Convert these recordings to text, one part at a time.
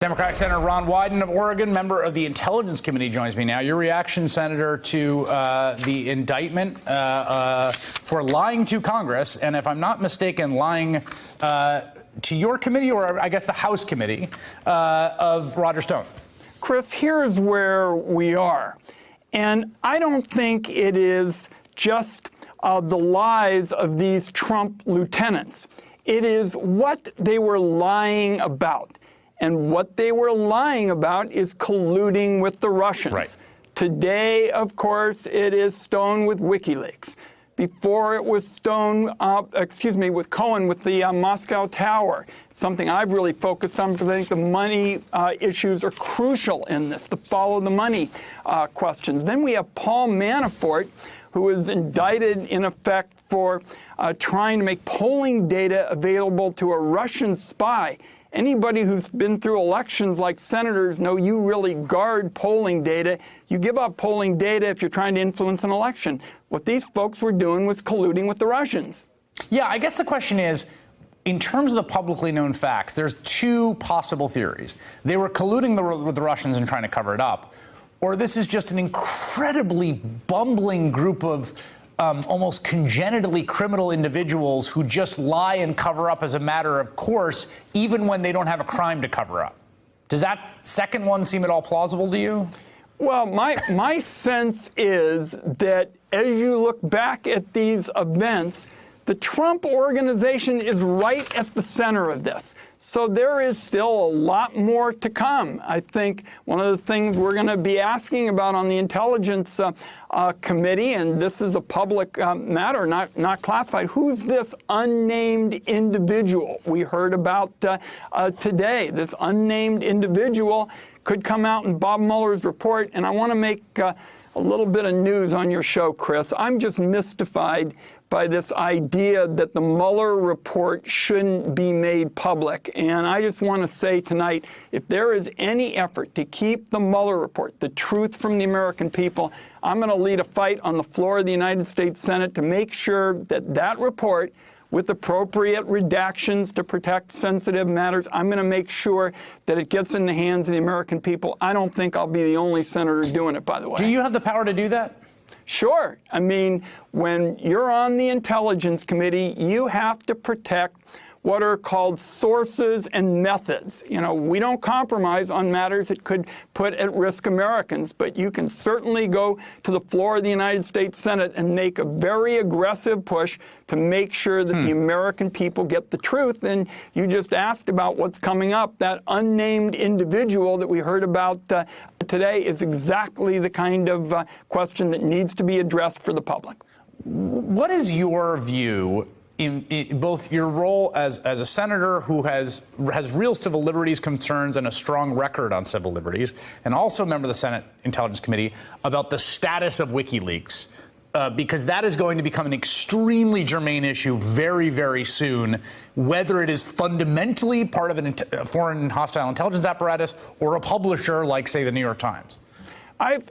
Democratic Senator Ron Wyden of Oregon, member of the Intelligence Committee, joins me now. Your reaction, Senator, to the indictment for lying to Congress, and if I'm not mistaken, lying to your committee, or I guess the House committee, of Roger Stone. Chris, here's where we are. And I don't think it is just the lies of these Trump lieutenants. It is what they were lying about. And what they were lying about is colluding with the Russians. Right. Today, of course, it is Stone with WikiLeaks. Before it was Stone, with Cohen with the Moscow Tower. Something I've really focused on because I think the money issues are crucial in this, the follow the money questions. Then we have Paul Manafort, who is indicted in effect for trying to make polling data available to a Russian spy. Anybody who's been through elections like senators know you really guard polling data. You give up polling data if you're trying to influence an election. What these folks were doing was colluding with the Russians. Yeah, I guess the question is, in terms of the publicly known facts, there's two possible theories. They were colluding with the Russians and trying to cover it up, or this is just an incredibly bumbling group of almost congenitally criminal individuals who just lie and cover up as a matter of course, even when they don't have a crime to cover up. Does that second one seem at all plausible to you? Well, my sense is that as you look back at these events, the Trump organization is right at the center of this. So there is still a lot more to come. I think one of the things we're going to be asking about on the Intelligence Committee, and this is a public matter, not classified, who's this unnamed individual we heard about today? This unnamed individual could come out in Bob Mueller's report, and I want to make a little bit of news on your show, Chris. I'm just mystified by this idea that the Mueller report shouldn't be made public. And I just want to say tonight, if there is any effort to keep the Mueller report, the truth from the American people, I'm going to lead a fight on the floor of the United States Senate to make sure that that report, with appropriate redactions to protect sensitive matters, I'm going to make sure that it gets in the hands of the American people. I don't think I'll be the only senator doing it, by the way. Do you have the power to do that? Sure. I mean, when you're on the Intelligence Committee, you have to protect what are called sources and methods. You know, we don't compromise on matters that could put at risk Americans, but you can certainly go to the floor of the United States Senate and make a very aggressive push to make sure that the American people get the truth. And you just asked about what's coming up. That unnamed individual that we heard about today is exactly the kind of question that needs to be addressed for the public. What is your view in both your role as a senator who has real civil liberties concerns and a strong record on civil liberties, and also a member of the Senate Intelligence Committee, about the status of WikiLeaks? Because that is going to become an extremely germane issue very, very soon, whether it is fundamentally part of a foreign hostile intelligence apparatus or a publisher like, say, the New York Times.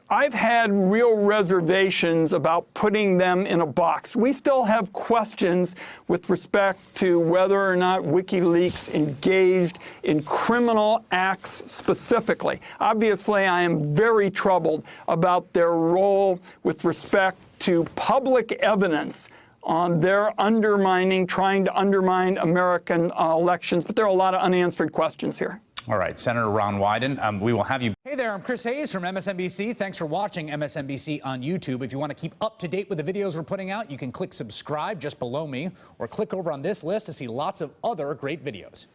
I've had real reservations about putting them in a box. We still have questions with respect to whether or not WikiLeaks engaged in criminal acts specifically. Obviously, I am very troubled about their role with respect to public evidence on their trying to undermine American elections. But there are a lot of unanswered questions here. All right, Senator Ron Wyden, we will have you. Hey there, I'm Chris Hayes from MSNBC. Thanks for watching MSNBC on YouTube. If you want to keep up to date with the videos we're putting out, you can click subscribe just below me, or click over on this list to see lots of other great videos.